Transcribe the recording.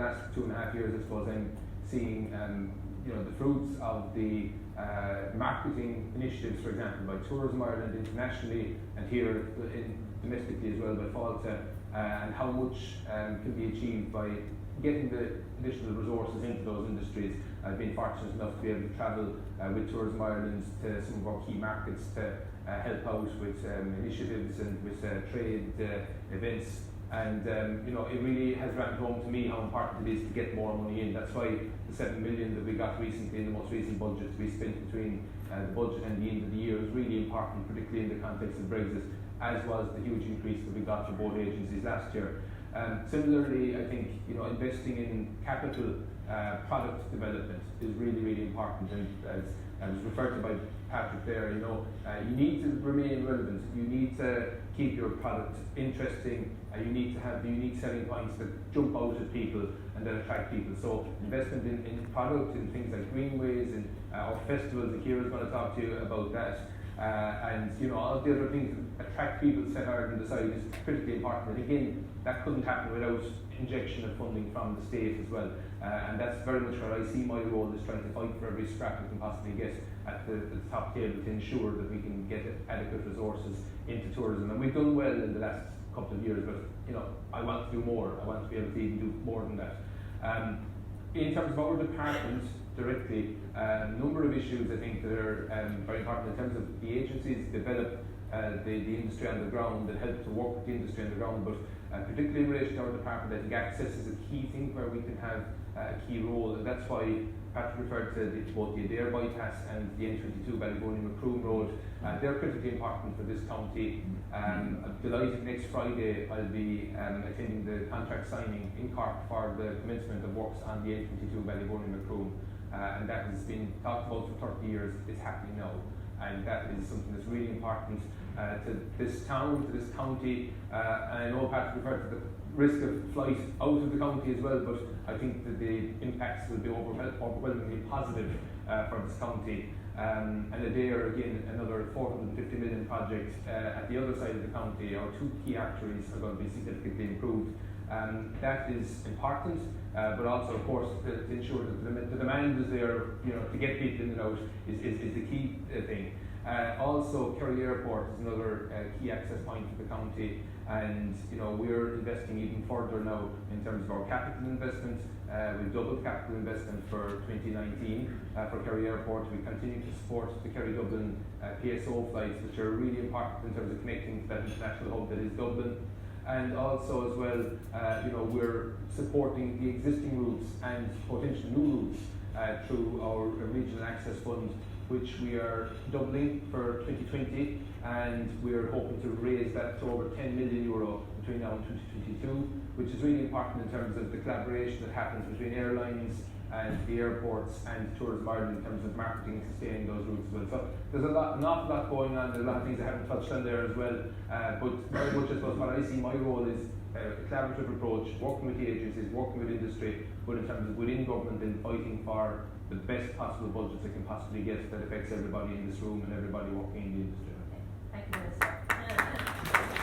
last 2.5 years, I suppose, I'm seeing the fruits of the marketing initiatives, for example, by Tourism Ireland internationally and here domestically as well by Fáilte, and how much can be achieved by getting the additional resources into those industries. I've been fortunate enough to be able to travel with Tourism Ireland to some of our key markets to help out with initiatives and with trade events. And it really has rammed home to me how important it is to get more money in. That's why the 7 million that we got recently in the most recent budget to be spent between the budget and the end of the year is really important, particularly in the context of Brexit, as was the huge increase that we got for both agencies last year. Similarly, I think investing in capital product development is really, really important. And as was referred to by Patrick there, you need to remain relevant. You need to keep your product interesting. You need to have the unique selling points that jump out at people and that attract people. So investment in product, in things like greenways and our festivals. Kira's going to talk to you about that. And all the other things that attract people set Ireland aside is critically important. And again, that couldn't happen without injection of funding from the state as well. And that's very much where I see my role, is trying to fight for every scrap we can possibly get at the top table to ensure that we can get adequate resources into tourism. And we've done well in the last couple of years, but I want to do more. I want to be able to even do more than that. In terms of our department directly, a number of issues I think that are very important in terms of the agencies develop the industry on the ground and help to work with the industry on the ground, but particularly in relation to our department, I think access is a key thing where we can have a key role, and that's why Patrick referred to both the Adair bypass and the N22 Ballygorney-Macroom Road. They're critically important for this county. I'm delighted next Friday I'll be attending the contract signing in Cork for the commencement of works on the N22 Ballygorney-Macroom, and that has been talked about for 30 years. It's happening now, and that is something that's really important to this town, to this county. And I know Patrick referred to the risk of flight out of the county as well, but I think that the impacts will be overwhelmingly positive for this county. And Adair, again, another 450 million project at the other side of the county. Our two key arteries are going to be significantly improved. That is important, but also, of course, to ensure that the demand is there, to get people in and out is the key thing. Also, Kerry Airport is another key access point for the county, and we're investing even further now in terms of our capital investment. We've doubled capital investment for 2019 for Kerry Airport. We continue to support the Kerry Dublin PSO flights, which are really important in terms of connecting to that international hub that is Dublin. And also as well, we're supporting the existing routes and potential new routes through our regional access fund, which we are doubling for 2020, and we're hoping to raise that to over 10 million euro between now and 2022, which is really important in terms of the collaboration that happens between airlines and the airports and Tourism Ireland in terms of marketing and sustaining those routes as well. So there's an awful lot going on. There's a lot of things I haven't touched on there as well. But very much, I suppose, what I see my role is a collaborative approach, working with the agencies, working with industry, but in terms of within government and fighting for the best possible budgets they can possibly get that affects everybody in this room and everybody working in the industry. Okay. Thank you, Minister.